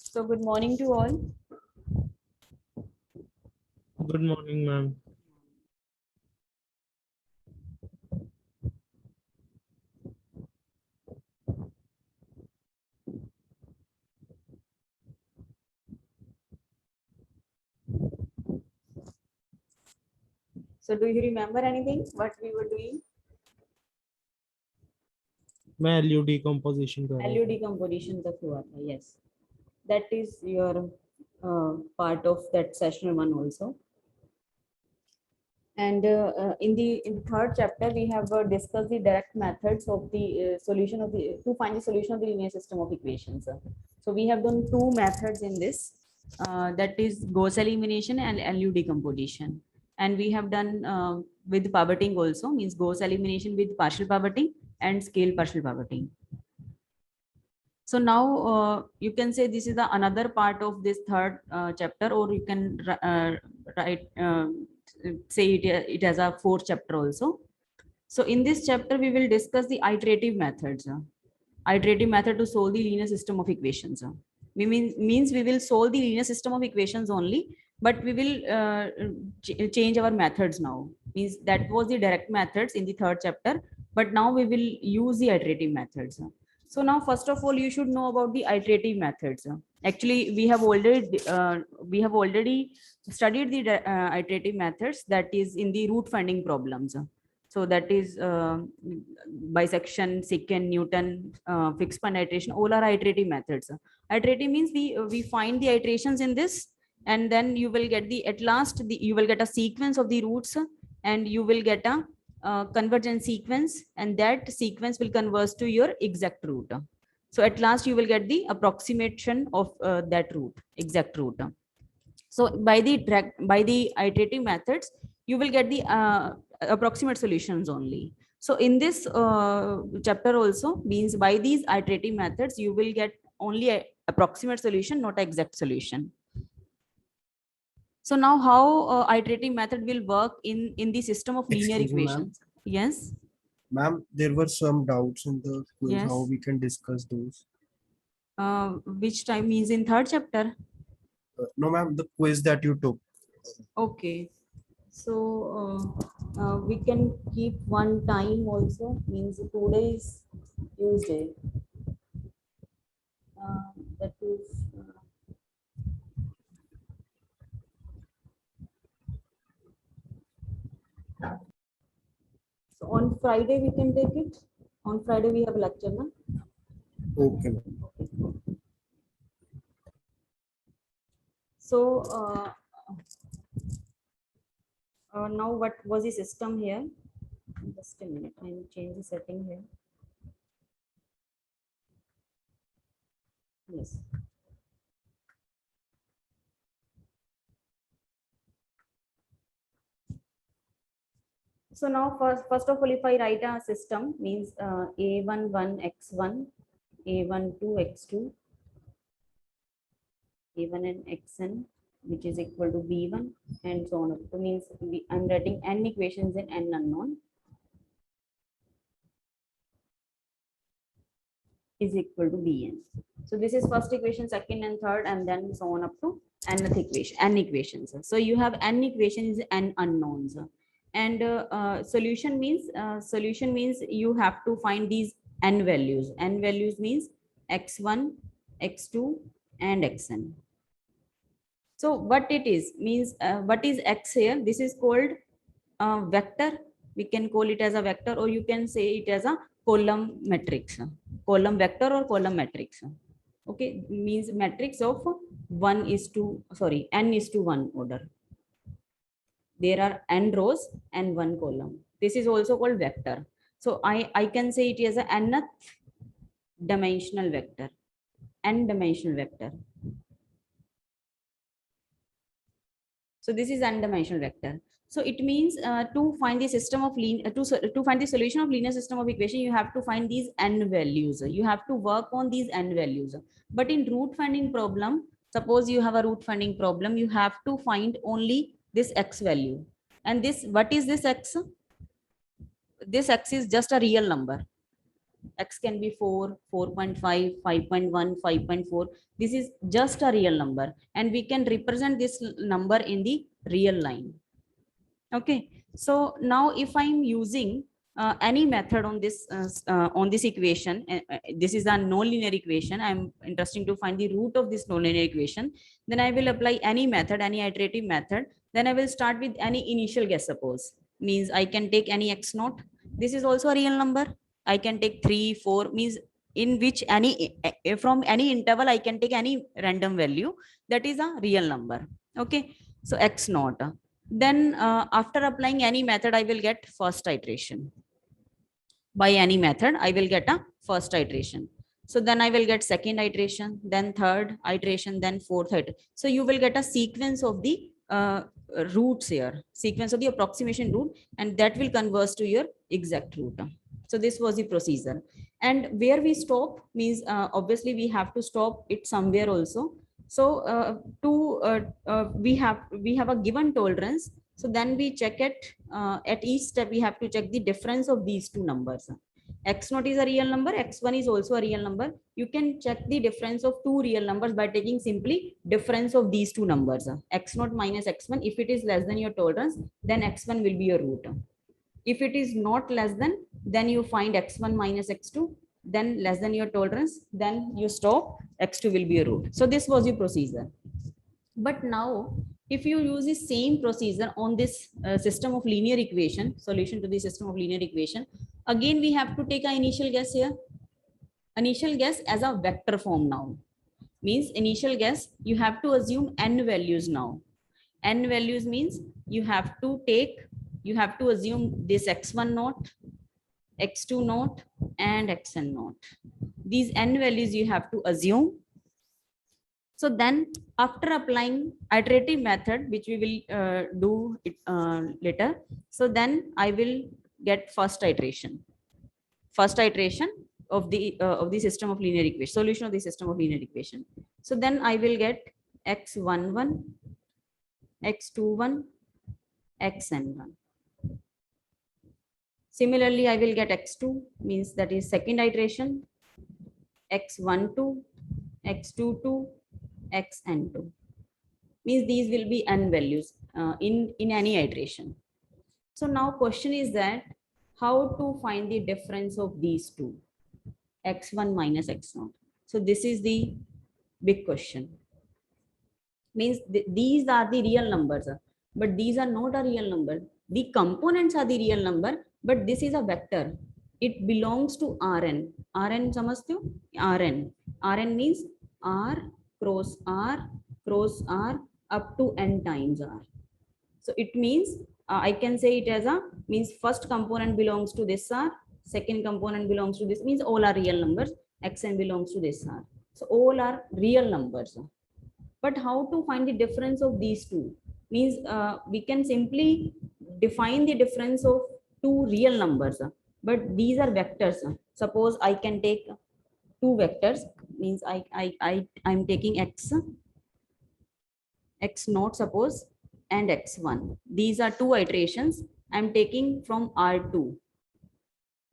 So good morning to all. Good morning, ma'am. So do you remember anything what we were doing? मैं LU decomposition कर रहा LU था. decomposition तक हुआ था. Yes, that is your part of that session one also. And in the third chapter, we have discussed the direct methods of the solution of the to find the solution of the linear system of equations. So we have done two methods in this, that is Gauss elimination and LU decomposition. And we have done with pivoting also, means Gauss elimination with partial pivoting and scale partial pivoting. So now you can say this is the another part of this third chapter, or you can write say it as a fourth chapter also. So in this chapter we will discuss the iterative methods. Iterative method to solve the linear system of equations. Means we will solve the linear system of equations only, but we will change our methods now. Means that was the direct methods in the third chapter, but now we will use the iterative methods. So now, first of all, you should know about the iterative methods. Actually, we have already studied the iterative methods, that is in the root finding problems. So that is bisection, secant, Newton, fixed point iteration. All are iterative methods. Iterative means we find the iterations in this, and then you will get the at last you will get a sequence of the roots, and you will get a convergent sequence, and that sequence will converge to your exact root. So at last you will get the approximation of that root, exact root. So by the iterative methods, you will get the approximate solutions only. So in this chapter also, means by these iterative methods, you will get only a approximate solution, not exact solution. So now how iterative method will work in the system of linear Excuse me, ma'am. equations? Yes. Ma'am, there were some doubts in the quiz. How Yes. we can discuss those? Which time means in third chapter? No, ma'am, the quiz that you took. Okay. So we can keep one time also, means today is Tuesday. That is so on Friday we can take it. On Friday we have lecture, na? Okay, ma'am. So now what was the system here? Just a minute, I'll change the setting here. Yes. So now first of all, if I write a system, means a11 x1, a12 x2, a1 and xn, which is equal to b1, and so on. So means I'm writing n equations in n unknown is equal to bn. So this is first equation, second and third, and then so on up to nth equation, n equations. So you have n equations, n unknowns, and solution means you have to find these n values. N values means x1, x2, and xn. So what it is means, what is x here? This is called vector. We can call it as a vector, or you can say it as a column matrix, column vector or column matrix. Okay, means matrix of n is to 1 order. There are n rows and 1 column. This is also called vector. So I can say it as a nth dimensional vector, n dimensional vector. So this is n-dimensional vector. So it means to find the system of to find the solution of linear system of equation, you have to find these n values. You have to work on these n values. But in root finding problem, suppose you have a root finding problem, you have to find only this x value. And this, what is this x? This x is just a real number. X can be 4, 4.5, 5.1, 5.4. This is just a real number, and we can represent this number in the real line. Okay, so now if I'm using any method on this equation, this is a nonlinear equation. I'm interested to find the root of this nonlinear equation. Then I will apply any method, any iterative method. Then I will start with any initial guess. Suppose means I can take any x naught. This is also a real number. I can take 3, 4, means in which any from any interval I can take any random value. That is a real number. Okay, so x naught. Then after applying any method, I will get first iteration. By any method, I will get a first iteration. So then I will get second iteration, then third iteration, then fourth iteration. So you will get a sequence of the roots here, sequence of the approximation root, and that will converge to your exact root. So this was the procedure. And where we stop means obviously we have to stop it somewhere also. So we have a given tolerance. So then we check it at each step. We have to check the difference of these two numbers. X naught is a real number. X1 is also a real number. You can check the difference of two real numbers by taking simply difference of these two numbers. X naught minus X1. If it is less than your tolerance, then X1 will be your root. If it is not less than, then you find X1 minus X2. Then less than your tolerance, then you stop, X2 will be a root. So this was your procedure. But now if you use the same procedure on this system of linear equation, solution to the system of linear equation, again we have to take an initial guess here. Initial guess as a vector form now. Means initial guess, you have to assume n values now. N values means you have to assume this x1 naught, x2 naught, and xn naught. These n values you have to assume. So then after applying iterative method, which we will do it later, so then I will get first iteration of the system of linear equation, solution of the system of linear equation. So then I will get x11, x21, xn1. Similarly, I will get x2, means that is second iteration, x12, x22, xn2. Means these will be n values in any iteration. So now question is that how to find the difference of these two, x1 minus x0. So this is the big question. Means these are the real numbers, but these are not a real number. The components are the real number, but this is a vector. It belongs to Rn. Rn samajhte ho? Rn. Rn means R cross R cross R up to n times R. So it means I can say it as a means first component belongs to this R, second component belongs to this, means all are real numbers. Xn belongs to this R. So all are real numbers. But how to find the difference of these two? Means we can simply define the difference of two real numbers, but these are vectors. Suppose I can take two vectors, means I'm taking x naught suppose and x1. These are two iterations. I'm taking from R2.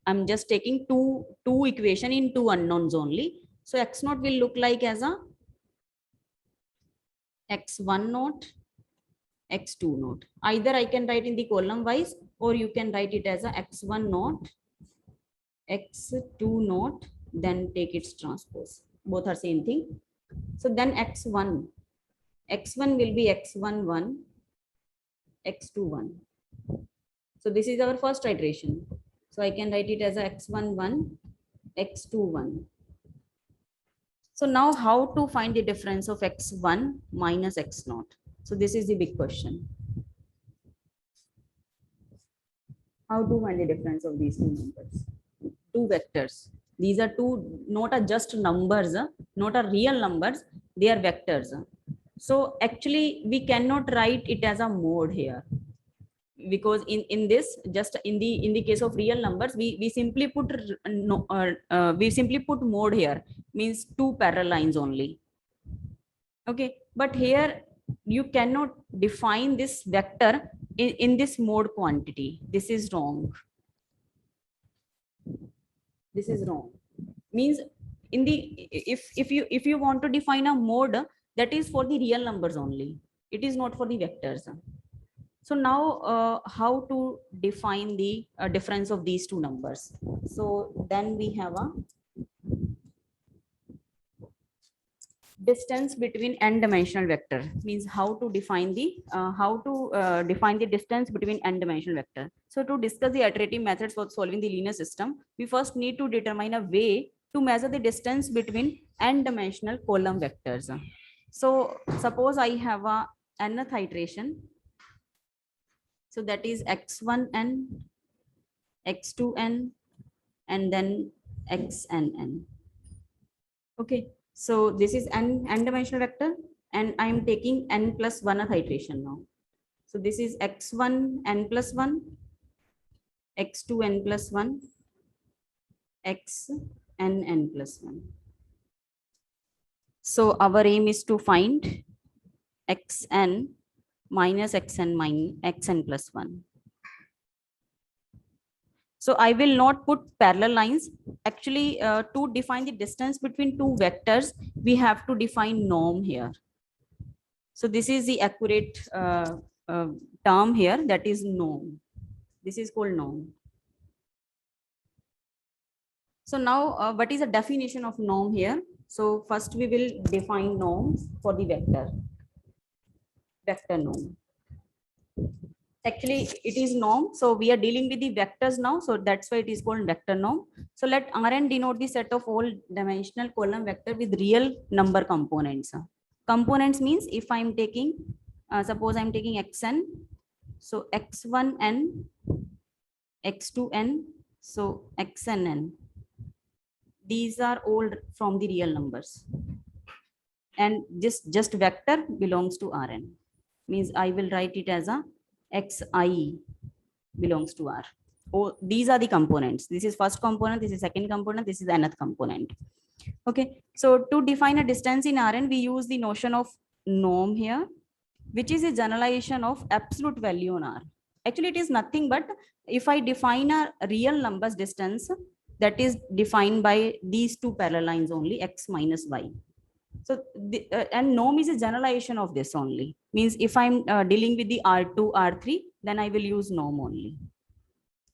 I'm just taking two equation in two unknowns only. So x naught will look like as a x1 naught, x2 naught. Either I can write in the column wise, or you can write it as a x1 naught, x2 naught, then take its transpose. Both are same thing. So then x1 will be x11, x21. So this is our first iteration. So I can write it as a x11, x21. So now how to find the difference of x1 minus x0? So this is the big question. How to find the difference of these two numbers? Two vectors. These are two, not a just numbers, not a real numbers, they are vectors. So actually we cannot write it as a mode here, because in this, just in the case of real numbers, we simply put mode here, means two parallel lines only. Okay, but here you cannot define this vector in this mode quantity. This is wrong. This is wrong. Means in the if you want to define a mode, that is for the real numbers only. It is not for the vectors. So now how to define the difference of these two numbers? So then we have a distance between n dimensional vector. Means how to define the distance between n dimensional vector. So to discuss the iterative methods for solving the linear system, we first need to determine a way to measure the distance between n dimensional column vectors. So suppose I have a nth iteration. So that is x1n, x2n, and then xnn. Okay. So this is n dimensional vector, and I am taking n plus 1th iteration now. So this is x1 n plus 1, x2 n plus 1, xn n plus 1. So our aim is to find xn minus xn plus 1. So I will not put parallel lines. Actually, to define the distance between two vectors, we have to define norm here. So this is the accurate term here, that is norm. This is called norm. So now what is the definition of norm here? So first we will define norms for the vector norm. Actually, it is norm. So we are dealing with the vectors now. So that's why it is called vector norm. So let Rn denote the set of all dimensional column vector with real number components. Components means if I'm taking, suppose I'm taking xn. So x1n, x2n, so xnn. These are all from the real numbers. And just vector belongs to Rn. Means I will write it as a xi belongs to R. Oh, these are the components. This is first component, this is second component, this is nth component. Okay, so to define a distance in Rn, we use the notion of norm here, which is a generalization of absolute value on R. Actually, it is nothing but if I define a real numbers distance, that is defined by these two parallel lines only, x minus y. So and norm is a generalization of this only. Means if I'm dealing with the R2, R3, then I will use norm only.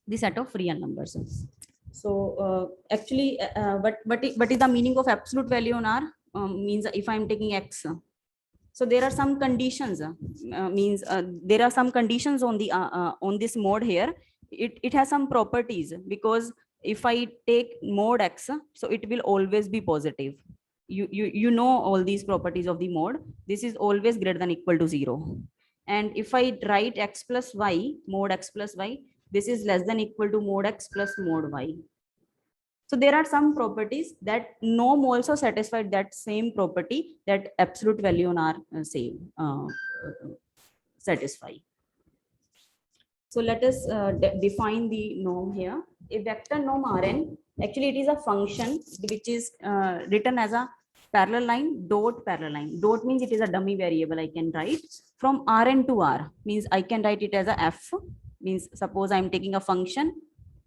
The set of real numbers. So actually, what is the meaning of absolute value on R? Means if I'm taking x. So there are some conditions. Means there are some conditions on the on this mode here. It has some properties, because if I take mode x, so it will always be positive. You know all these properties of the mode. This is always greater than equal to 0. And if I write x plus y, mode x plus y, this is less than equal to mode x plus mode y. So there are some properties that norm also satisfied that same property that absolute value on R same satisfy. So let us define the norm here. A vector norm Rn, actually it is a function which is written as a parallel line dot parallel line. Dot means it is a dummy variable I can write from Rn to R. Means I can write it as a f. Means suppose I am taking a function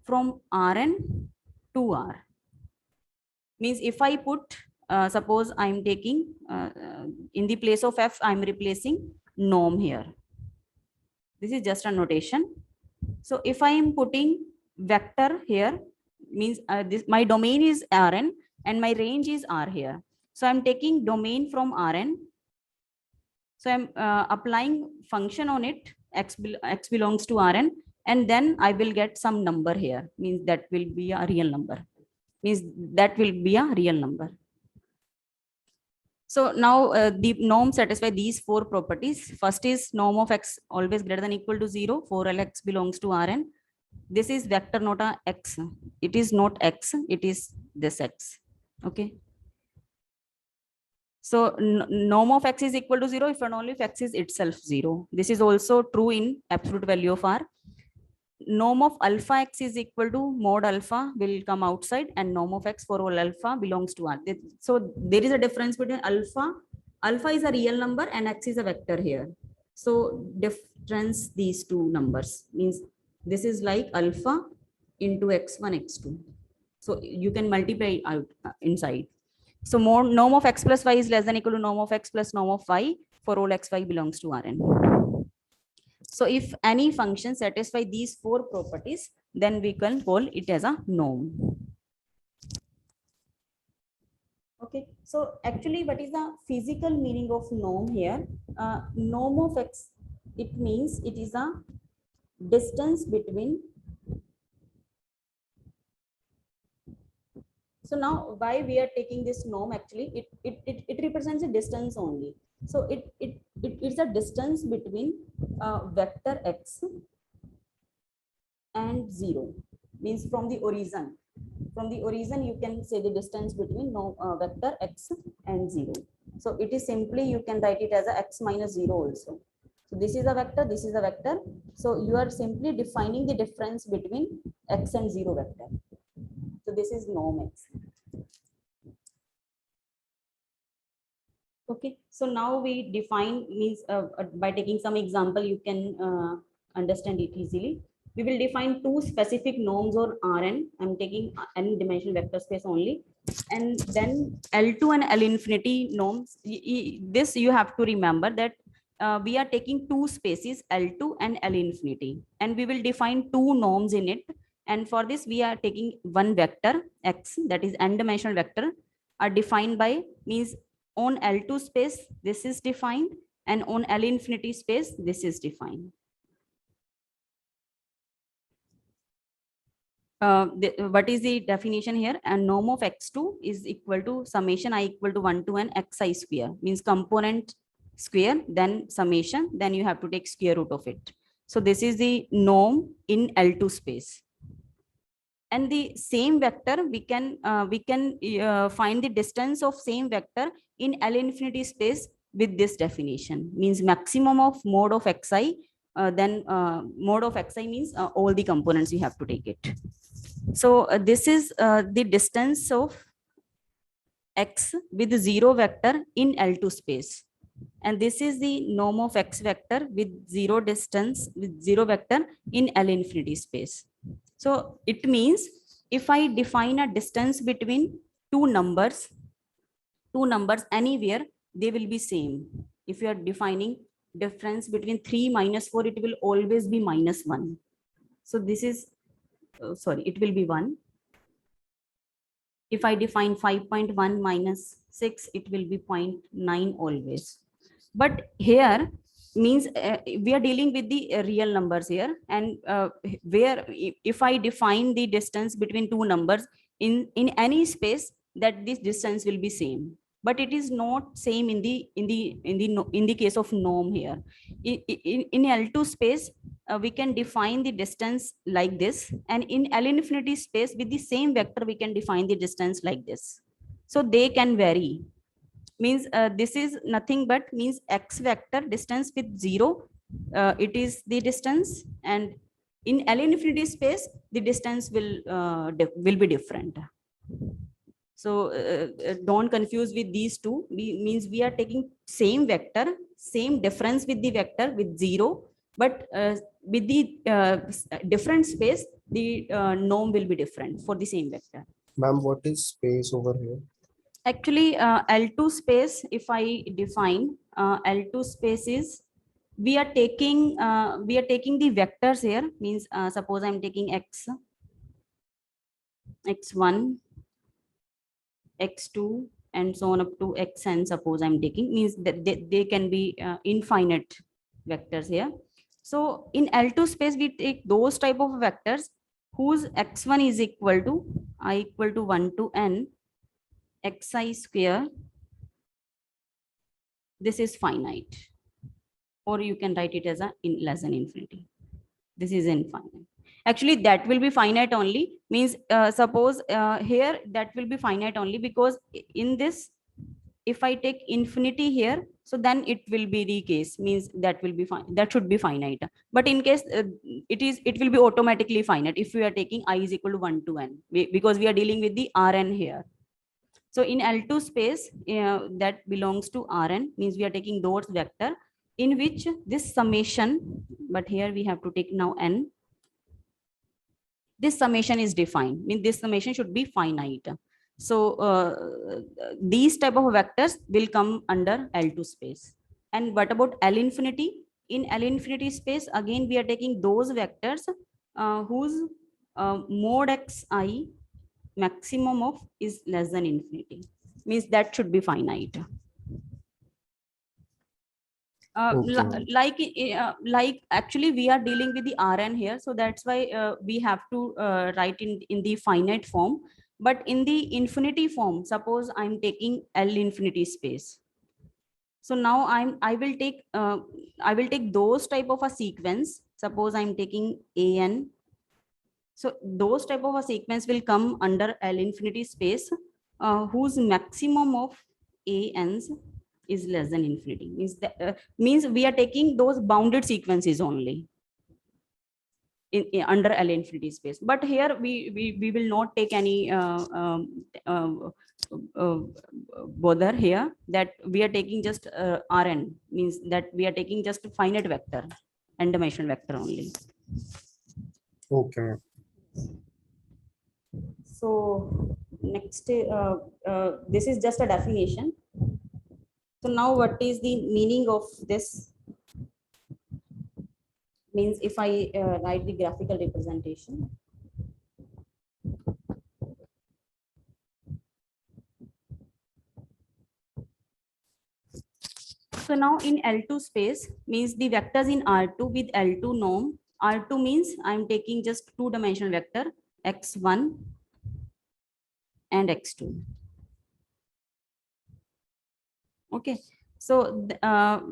from Rn to R. Means if I put, suppose I am taking in the place of f, I am replacing norm here. This is just a notation. So if I am putting vector here, means this my domain is Rn and my range is R here. So I'm taking domain from Rn. So I'm applying function on it, x belongs to Rn, and then I will get some number here. Means that will be a real number. Means that will be a real number. So now the norm satisfy these four properties. First is norm of x always greater than equal to 0 for all x belongs to Rn. This is vector, not a x. It is not x, it is this x. Okay. So norm of x is equal to 0 if and only if x is itself 0. This is also true in absolute value of R. Norm of alpha x is equal to mod alpha will come outside, and norm of x for all alpha belongs to R. So there is a difference between alpha. Alpha is a real number and x is a vector here. So difference these two numbers means this is like alpha into x1, x2. So you can multiply out inside. So more norm of x plus y is less than equal to norm of x plus norm of y for all xy belongs to Rn. So if any function satisfy these four properties, then we can call it as a norm. Okay, so actually what is the physical meaning of norm here? Norm of x, it means it is a distance between. So now why we are taking this norm, actually it represents a distance only. So it is a distance between vector x and 0, means from the origin. From the origin you can say the distance between vector x and 0. So it is simply, you can write it as a x minus 0 also. So this is a vector, this is a vector. So you are simply defining the difference between x and 0 vector. So this is norm x. Okay, so now we define, means by taking some example, you can understand it easily. We will define two specific norms or Rn. I'm taking n dimensional vector space only, and then L2 and L infinity norms. This you have to remember that we are taking two spaces L2 and L infinity, and we will define two norms in it. And for this, we are taking one vector x, that is n dimensional vector, are defined by, means on L2 space, this is defined, and on L infinity space, this is defined. What is the definition here? And norm of x2 is equal to summation I equal to 1 to n xi square, means component square, then summation, then you have to take square root of it. So this is the norm in L2 space. And the same vector, we can find the distance of same vector in L infinity space with this definition, means maximum of mode of xi, then mode of xi means all the components you have to take it. So this is the distance of x with 0 vector in L2 space, and this is the norm of x vector with 0 distance with 0 vector in L infinity space. So it means if I define a distance between two numbers anywhere, they will be same. If you are defining difference between 3 minus 4, it will always be minus 1. So this is, it will be 1. If I define 5.1 minus 6, it will be 0.9 always. But here means we are dealing with the real numbers here, and where if I define the distance between two numbers in any space, that this distance will be same, but it is not same in the case of norm here. In L2 space, we can define the distance like this, and in L infinity space with the same vector we can define the distance like this. So they can vary, means this is nothing but means x vector distance with 0, it is the distance, and in L infinity space the distance will be different. So don't confuse with these two. Means we are taking same vector, same difference with the vector with 0, but with the different space, the norm will be different for the same vector. Ma'am, what is space over here? Actually, L2 space, if I define L2 space is, we are taking the vectors here, means suppose I'm taking x, x1, x2, and so on up to xn, suppose I'm taking, means that they can be infinite vectors here. So in L2 space, we take those type of vectors whose x1 is equal to I equal to 1 to n xi square. This is finite, or you can write it as a less than infinity. This is infinite. Actually, that will be finite only, means suppose here that will be finite only, because in this, if I take infinity here, so then it will be the case, means that will be fine, that should be finite. But in case it will be automatically finite if we are taking I is equal to 1 to n, because we are dealing with the Rn here. So in L2 space, that belongs to Rn, means we are taking those vector in which this summation, but here we have to take now n. this summation is defined, means this summation should be finite. So these type of vectors will come under L2 space. And what about L infinity? In L infinity space, again, we are taking those vectors whose mod xi maximum of is less than infinity, means that should be finite. Okay. Like actually we are dealing with the Rn here, so that's why we have to write in the finite form. But in the infinity form, suppose I'm taking L infinity space. So now I will take those type of a sequence. Suppose I'm taking an. So those type of a sequence will come under L infinity space, whose maximum of ans is less than infinity. Means we are taking those bounded sequences only under L infinity space. But here we will not take any bother here, that we are taking just Rn, means that we are taking just finite vector and dimensional vector only. Okay. So next, this is just a definition. So now what is the meaning of this? Means if I write the graphical representation. So now in L2 space, means the vectors in R2 with L2 norm. R2 means I'm taking just two-dimensional vector x1 and x2. Okay. So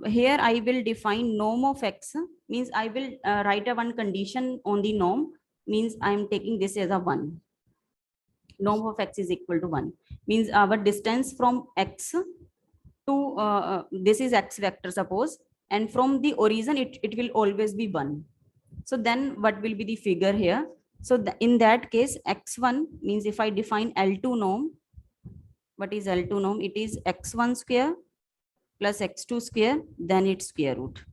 here I will define norm of x, means I will write a one condition on the norm, means I'm taking this as a 1. Norm of x is equal to 1, means our distance from x to this is x vector, suppose, and from the origin it will always be 1. So then what will be the figure here? So in that case, x1 means if I define L2 norm, what is L2 norm? It is x1 square plus x2 square, then its square root.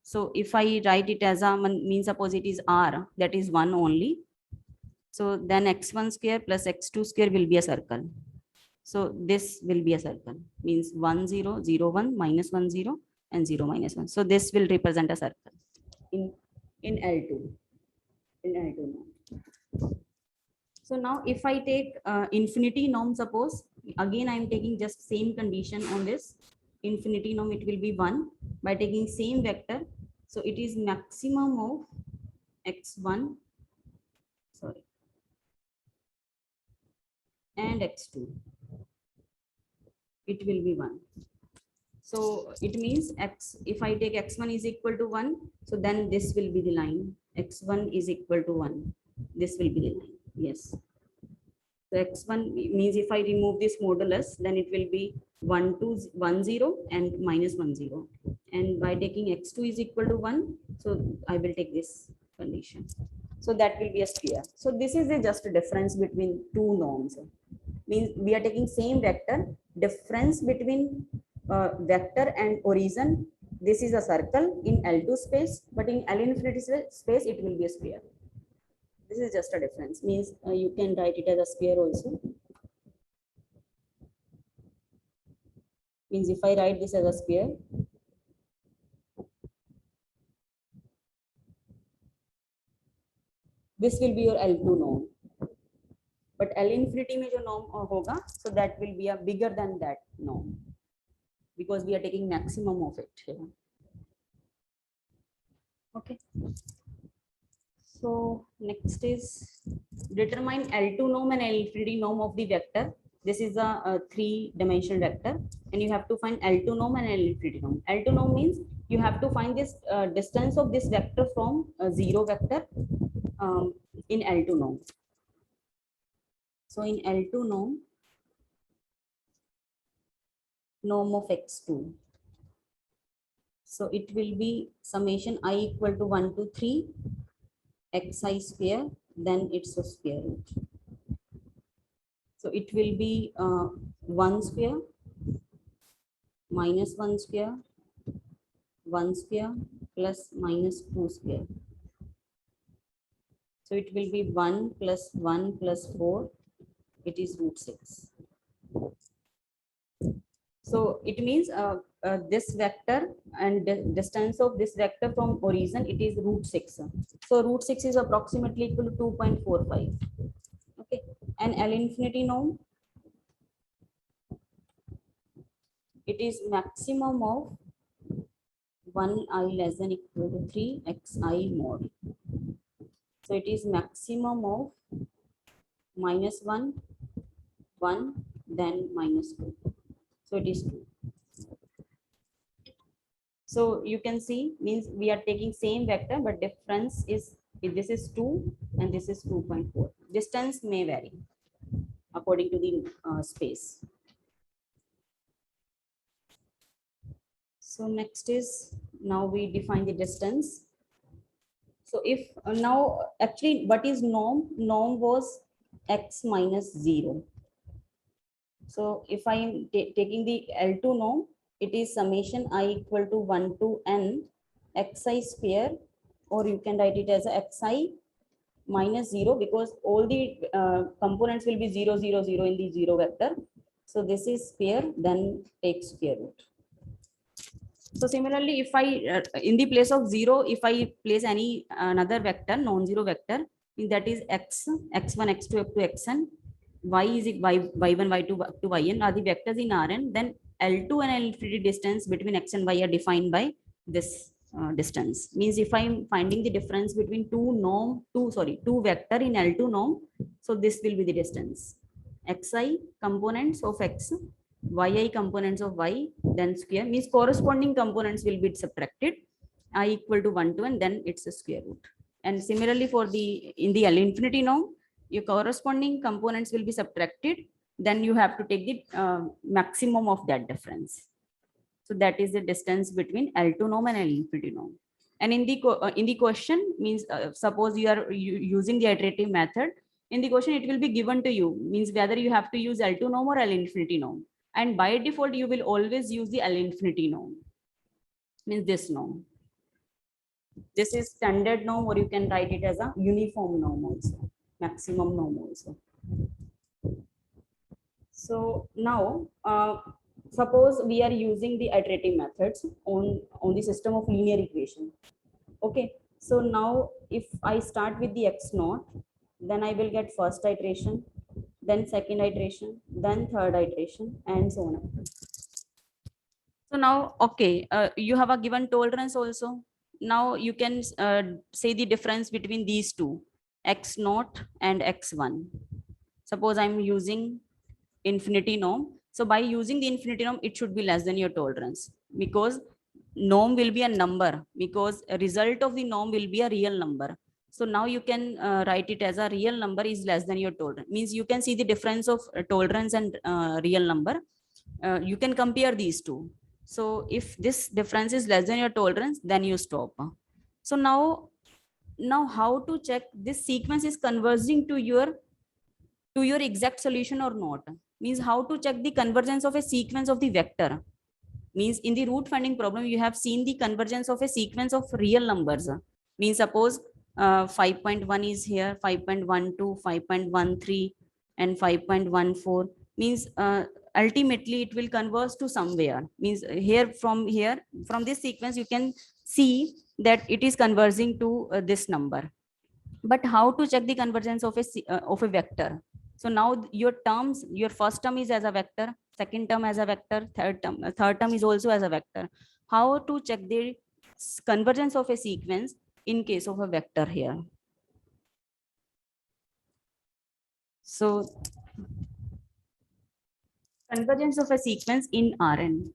So if I write it as a means, suppose it is r, that is 1 only. So then x1 square plus x2 square will be a circle. So this will be a circle, means 1 0 0 1 minus 1 0 and 0 minus 1. So this will represent a circle in L2 norm. So now if I take infinity norm, suppose, again I am taking just same condition on this infinity norm, it will be 1 by taking same vector. So it is maximum of x1, sorry, and x2. It will be 1. So it means if I take x1 is equal to 1, so then this will be the line. X1 is equal to 1. This will be the line. Yes. So x1 means if I remove this modulus, then it will be 1 2 1 0 and minus 1 0. And by taking x2 is equal to 1, so I will take this condition. So that will be a sphere. So this is just a difference between two norms. Means we are taking same vector, difference between vector and origin. This is a circle in L2 space, but in L infinity space, it will be a sphere. This is just a difference, means you can write it as a sphere also. Means if I write this as a sphere, this will be your L2 norm. But L infinity में जो norm होगा, so that will be a bigger than that norm, because we are taking maximum of it here. Okay. So next is determine L2 norm and L infinity norm of the vector. This is a three-dimensional vector, and you have to find L2 norm and L infinity norm. L2 norm means you have to find this distance of this vector from zero vector in L2 norm. So in L2 norm of x2. So it will be summation I equal to 1 to 3 xi square, then it's a square root. So it will be 1 square minus 1 square, 1 square plus minus 2 square. So it will be 1 plus 1 plus 4. It is root 6. So it means this vector and the distance of this vector from origin, it is root 6. So root 6 is approximately equal to 2.45. Okay. And L infinity norm, it is maximum of 1i less than equal to 3 xi mod. So it is maximum of -1, 1, then -2. So it is 2. So you can see, means we are taking same vector, but difference is, if this is 2 and this is 2.4. Distance may vary according to the space. So next is, now we define the distance. So if now actually what is norm? Norm was x minus 0. So if I am taking the L2 norm, it is summation I equal to 1 to n xi square, or you can write it as a xi minus 0, because all the components will be 0, 0, 0 in the 0 vector. So this is square, then take square root. So similarly, if I in the place of 0, if I place any another vector, non-zero vector, that is x, x1, x2 up to xn, y is y1, y2 up to yn are the vectors in Rn, then L2 and L infinity distance between x and y are defined by this distance. Means if I'm finding the difference between two vector in L2 norm, so this will be the distance. Xi components of x, yi components of y, then square, means corresponding components will be subtracted, I equal to 1 to n, then it's a square root. And similarly for the in the L infinity norm, your corresponding components will be subtracted, then you have to take the maximum of that difference. So that is the distance between L2 norm and L infinity norm. And in the question, means suppose you are using the iterative method, in the question it will be given to you, means whether you have to use L2 norm or L infinity norm. And by default, you will always use the L infinity norm, means this norm. This is standard norm, or you can write it as a uniform norm also, maximum norm also. So now, suppose we are using the iterative methods on the system of linear equation. Okay, so now if I start with the x naught, then I will get first iteration, then second iteration, then third iteration, and so on. So now, okay, you have a given tolerance also. Now you can say the difference between these two, x naught and x1. Suppose I'm using infinity norm. So by using the infinity norm, it should be less than your tolerance, because norm will be a number, because a result of the norm will be a real number. So now you can write it as a real number is less than your tolerance. Means you can see the difference of tolerance and real number. You can compare these two. So if this difference is less than your tolerance, then you stop. So now how to check this sequence is converging to your exact solution or not? Means how to check the convergence of a sequence of the vector? Means in the root finding problem, you have seen the convergence of a sequence of real numbers. Means suppose 5.1 is here, 5.12, 5.13, and 5.14. Means ultimately it will converge to somewhere. Means from this sequence you can see that it is converging to this number. But how to check the convergence of a vector? So now your terms, your first term is as a vector, second term as a vector, third term is also as a vector. How to check the convergence of a sequence in case of a vector here? So convergence of a sequence in Rn.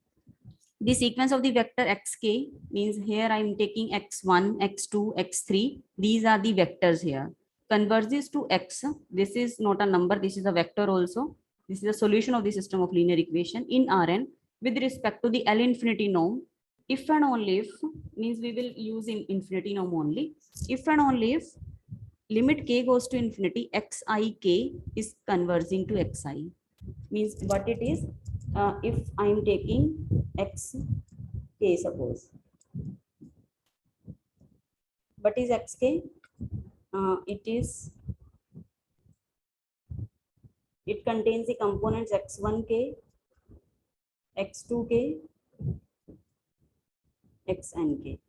The sequence of the vector xk, means here I am taking x1, x2, x3. These are the vectors here. Converges to x. This is not a number. This is a vector also. This is a solution of the system of linear equation in Rn with respect to the L infinity norm. If and only if, means we will use in infinity norm only. If and only if limit k goes to infinity, xik is converging to xi. Means what it is, if I am taking x k, suppose, what is xk? it contains the components x1k, x2k, xnk.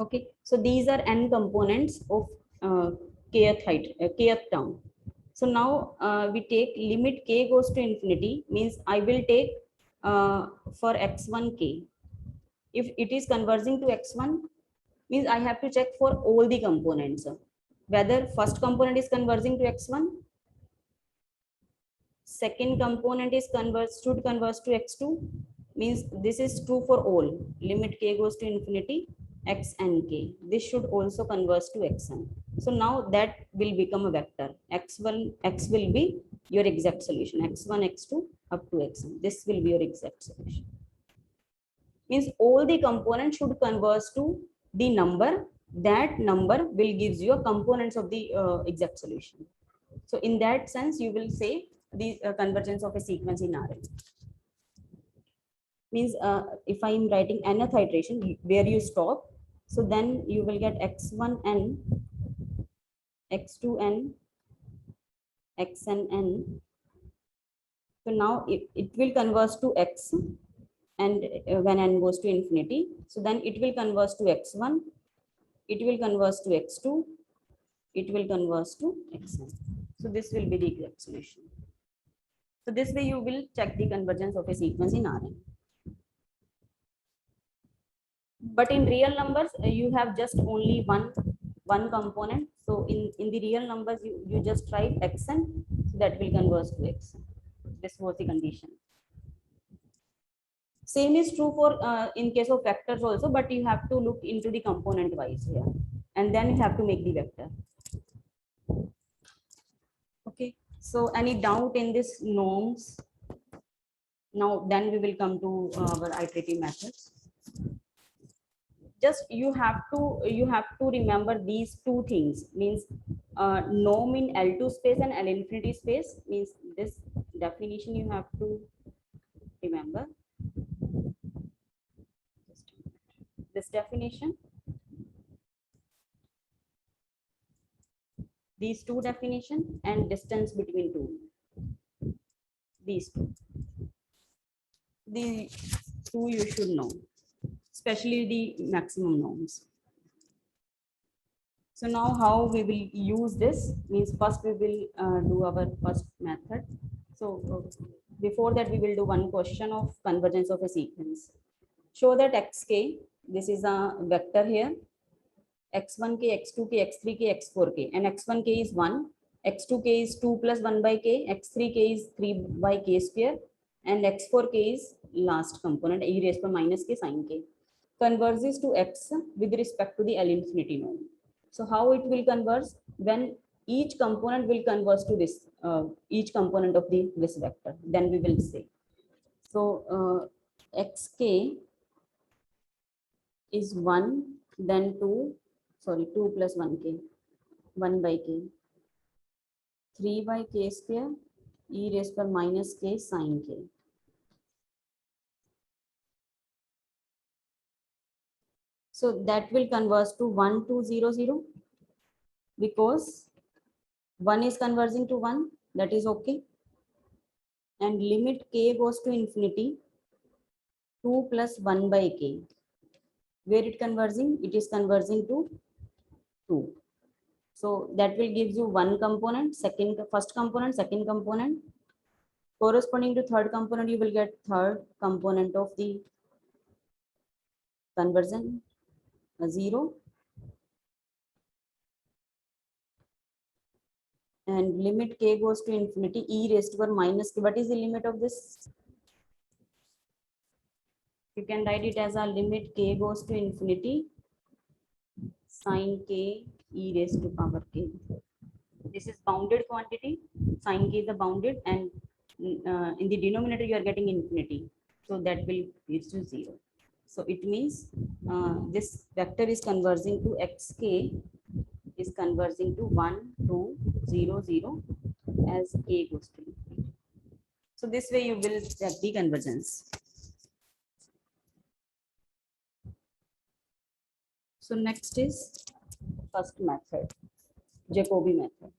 Okay, so these are n components of kth term. So now we take limit k goes to infinity, means I will take for x1k. If it is converging to x1, means I have to check for all the components, whether first component is converging to x1, second component is should converge to x2, means this is true for all. Limit k goes to infinity, x and k. This should also converge to xn. So now that will become a vector. X1, x will be your exact solution. X1, x2 up to xn. This will be your exact solution. Means all the components should converge to the number. That number will gives you a components of the exact solution. So in that sense, you will say the convergence of a sequence in Rn. Means if I am writing nth iteration where you stop, so then you will get x1n, x2n, xnn. So now it will converge to x, and when n goes to infinity, so then it will converge to x1, it will converge to x2, it will converge to xn. So this will be the exact solution. So this way you will check the convergence of a sequence in Rn. But in real numbers, you have just only one component. So in the real numbers, you just write xn, so that will converge to x. This was the condition. Same is true for in case of vectors also, but you have to look into the component wise here, and then you have to make the vector. Okay. So any doubt in this norms? Now then we will come to our iterative methods. Just you have to remember these two things, means norm in L2 space and L infinity space, means this definition you have to remember. This definition, these two definition, and distance between two, these two you should know, especially the maximum norms. So now how we will use this, means first we will do our first method. So before that we will do one question of convergence of a sequence. Show that xk, this is a vector here, x1k, x2k, x3k, x4k, and x1k is 1, x2k is 2 plus 1 by k, x3k is 3 by k square, and x4k is last component, e raised to minus k sin k, converges to x with respect to the L infinity norm. So how it will converge? When each component will converge to this, each component of this vector, then we will say. So xk is 1, then 2 plus 1k, 1 by k, 3 by k square, e raised to minus k sin k. So that will converge to 1, 2, 0, 0, because 1 is converging to 1, that is okay. And limit k goes to infinity, 2 plus 1 by k. Where it converging? It is converging to 2. So that will give you one component, first component, second component. Corresponding to third component, you will get third component of the conversion, 0. And limit k goes to infinity, e raised to minus k. What is the limit of this? You can write it as a limit k goes to infinity, sin k e raised to power k. This is bounded quantity, sin k is the bounded, and in the denominator you are getting infinity, so that will give to 0. So it means this vector is converging to xk is converging to 1, 2, 0, 0 as k goes to infinity. So this way you will check the convergence. So next is first method, Jacobi method.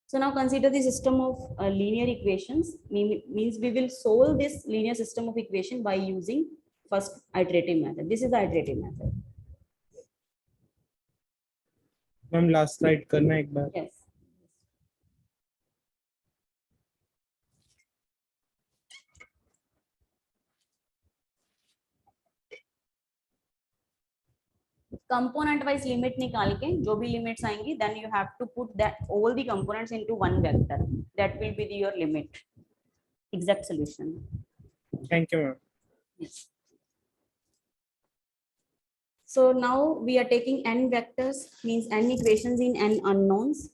So now consider the system of linear equations. Means we will solve this linear system of equation by using first iterative method. This is the iterative method. Ma'am last slide करना एक बार. Yes. Component wise limit निकाल के जो भी limits आएंगी, then you have to put that all the components into one vector. That will be your limit. Exact solution. Thank you, ma'am. Yes. So now we are taking n vectors, means n equations in n unknowns.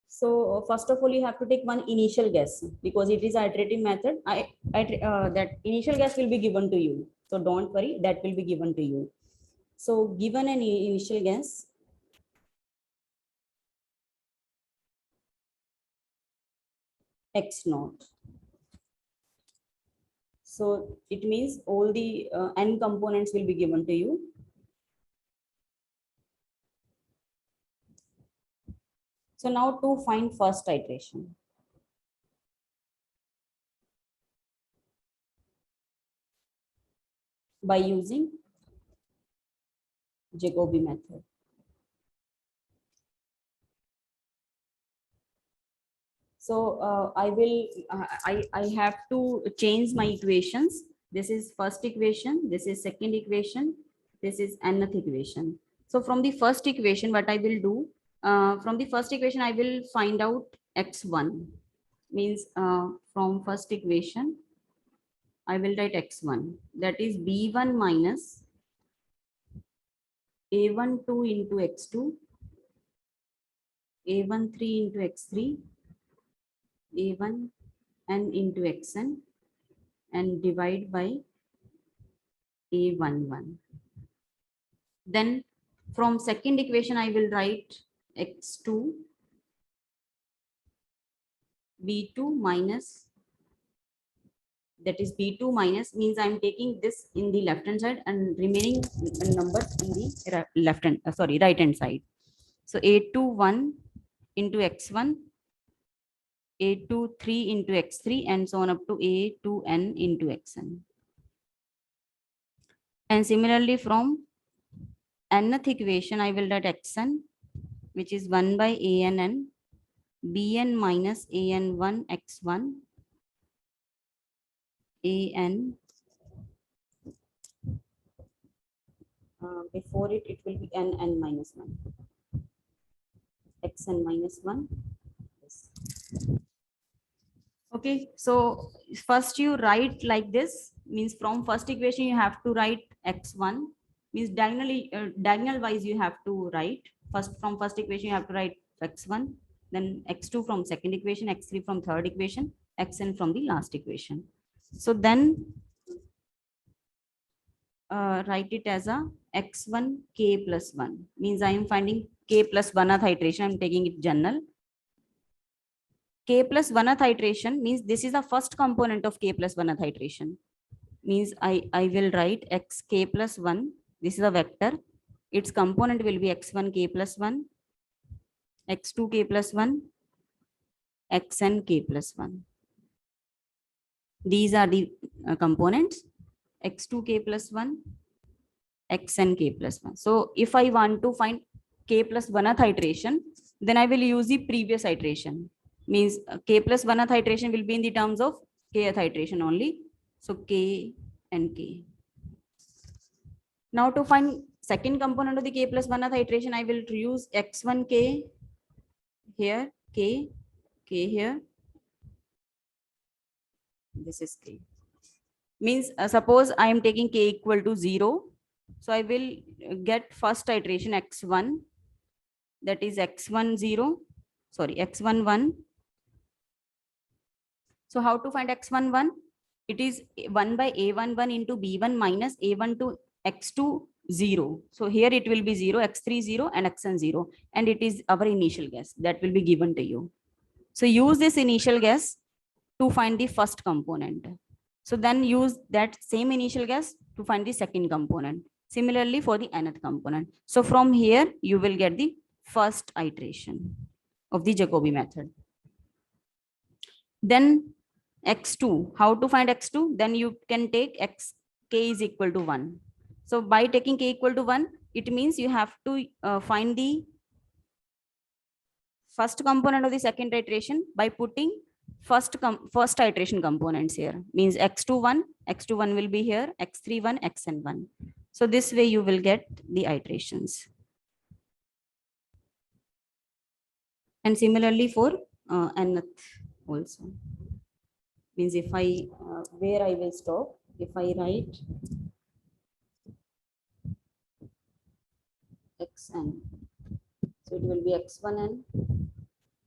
So first of all, you have to take one initial guess because it is an iterative method. That initial guess will be given to you. So don't worry, that will be given to you. So given an initial guess, x naught. So it means all the n components will be given to you. So now to find first iteration. By using Jacobi method. So I have to change my equations. This is first equation, this is second equation, this is nth equation. So from the first equation, what I will do, from the first equation, I will find out x1. Means from first equation, I will write x1. That is b1 minus a12 into x2, a13 into x3, a1 n into xn, and divide by a11. Then from second equation, I will write x2 b2 minus, that is b2 minus, means I'm taking this in the left hand side and remaining number in the left hand, right hand side. So a21 into x1, a23 into x3, and so on up to a2n into xn. And similarly from nth equation, I will write xn, which is 1 by ann, bn minus an1 x1, an, before it will be n minus 1, xn minus 1. Yes. Okay, so first you write like this, means from first equation you have to write x1, means diagonal wise you have to write. First from first equation you have to write x1, then x2 from second equation, x3 from third equation, xn from the last equation. So then write it as a x1 k plus 1, means I am finding k plus 1th iteration. I am taking it general. K plus 1th iteration means this is the first component of k plus 1th iteration. Means I will write x k plus 1. This is a vector. Its component will be x1 k plus 1, x2 k plus 1, xn k plus 1. These are the components, x2 k plus 1, xn k plus 1. So if I want to find k plus 1th iteration, then I will use the previous iteration. Means k plus 1th iteration will be in the terms of kth iteration only. So k and k. Now to find second component of the k plus 1th iteration, I will use x1 k here, k here. This is k. Means suppose I am taking k equal to 0. So I will get first iteration x1, that is x1 0, sorry, x1 1. So how to find x1 1? It is 1 by a11 into b1 minus a12 x2 0. So here it will be 0, x3 0 and xn 0. And it is our initial guess that will be given to you. So use this initial guess to find the first component. So then use that same initial guess to find the second component. Similarly for the nth component. So from here, you will get the first iteration of the Jacobi method. Then x2, how to find x2? Then you can take x k is equal to 1. So by taking k equal to 1, it means you have to find the first component of the second iteration by putting first iteration components here. Means x21 will be here, x31, xn1. So this way you will get the iterations. And similarly for nth also. Means if I, where I will stop, if I write xn, so it will be x1n,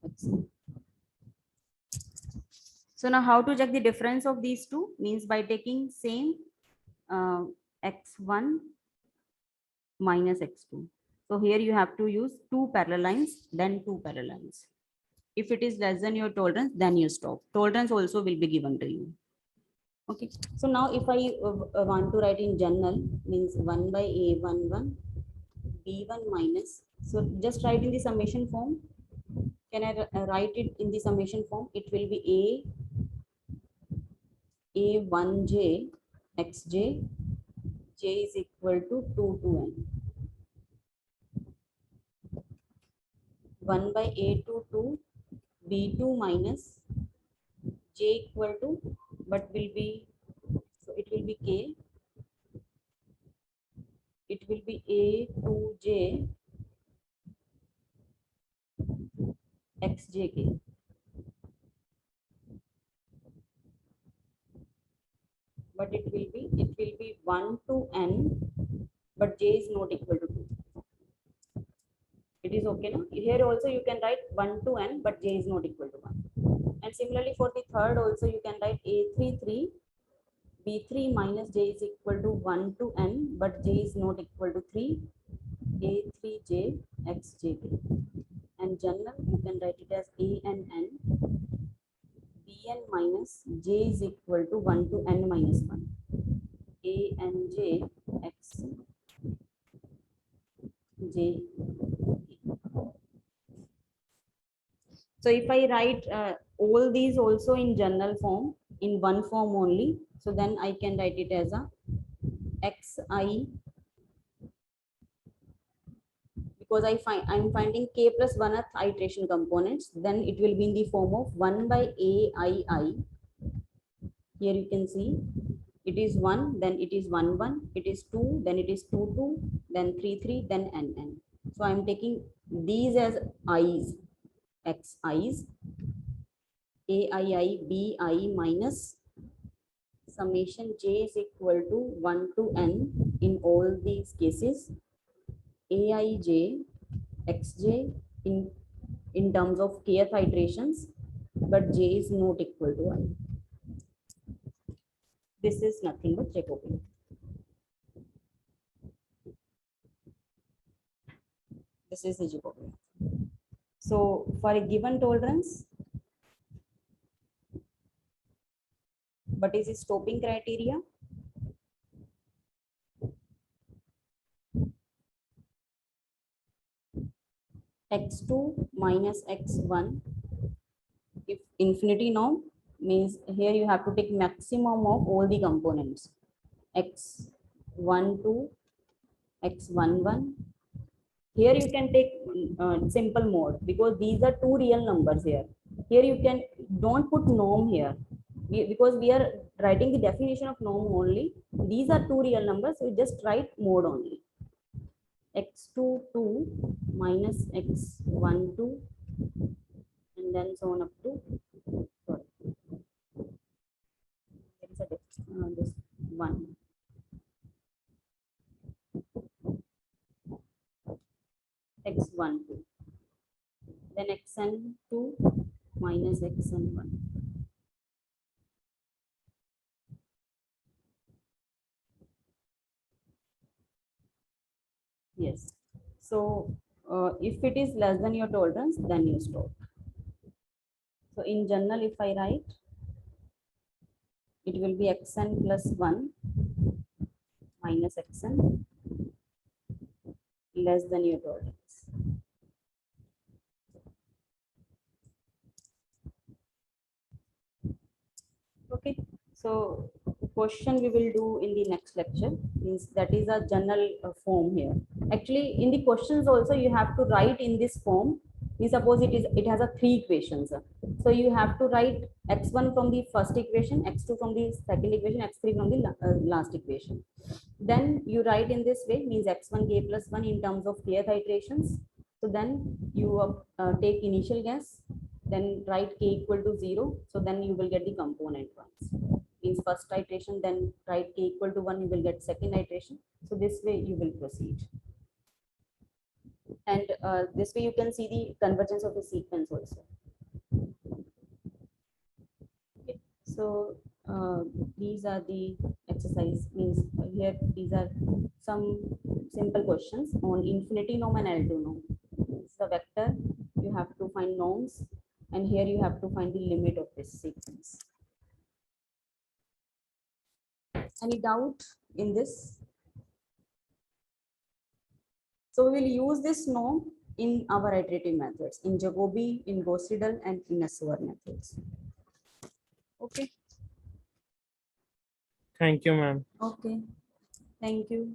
xn. So now how to check the difference of these two? Means by taking same x1 minus x2. So here you have to use two parallel lines, then two parallel lines. If it is less than your tolerance, then you stop. Tolerance also will be given to you. Okay. So now if I want to write in general, means 1 by a11 b1 minus. So just write in the summation form. Can I write it in the summation form? It will be a1j xj, j is equal to 2 to n. 1 by a22 b2 minus j equal to, but will be, so it will be k, it will be a2j xjk. But it will be 1 to n, but j is not equal to 2. It is okay now. Here also you can write 1 to n, but j is not equal to 1. And similarly for the third also you can write a33 b3 minus j is equal to 1 to n, but j is not equal to 3, a3j xjk. And general you can write it as a and n, bn minus j is equal to 1 to n minus 1, a and j x j. So if I write all these also in general form, in one form only, so then I can write it as a xi, because I'm finding k plus 1th iteration components, then it will be in the form of 1 by aii. Here you can see it is 1, then it is 1 1, it is 2, then it is 2 2, then 3 3, then n n. So I'm taking these as i's, xi's, aii bi minus summation j is equal to 1 to n in all these cases, aij xj in terms of kth iterations, but j is not equal to I. This is nothing but Jacobi. This is the Jacobi. So for a given tolerance, what is the stopping criteria? x2 minus x1. If infinity norm, means here you have to take maximum of all the components, x12, x11. Here you can take simple mode, because these are two real numbers here. Here you can don't put norm here, because we are writing the definition of norm only. These are two real numbers, so you just write mode only. x22 minus x12, and then so on up to, sorry, this one. x12, then xn2 minus xn1. Yes. So if it is less than your tolerance, then you stop. So in general, if I write, it will be xn plus 1 minus xn less than your tolerance. Okay, so question we will do in the next lecture, means that is a general form here. Actually, in the questions also you have to write in this form. Suppose it has a 3 equations. So you have to write x1 from the first equation, x2 from the second equation, x3 from the last equation. Then you write in this way, means x1 k plus 1 in terms of kth iterations. So then you take initial guess, then write k equal to 0. So then you will get the component ones. Means first iteration, then write k equal to 1, you will get second iteration. So this way you will proceed. And this way you can see the convergence of the sequence also. Okay. So these are the exercise, means here these are some simple questions on infinity norm and L2 norm. It's the vector, you have to find norms, and here you have to find the limit of this sequence. Any doubt in this? So we will use this norm in our iterative methods, in Jacobi, in Gauss-Seidel, and in Nessauer methods. Okay. Thank you, ma'am. Okay. Thank you.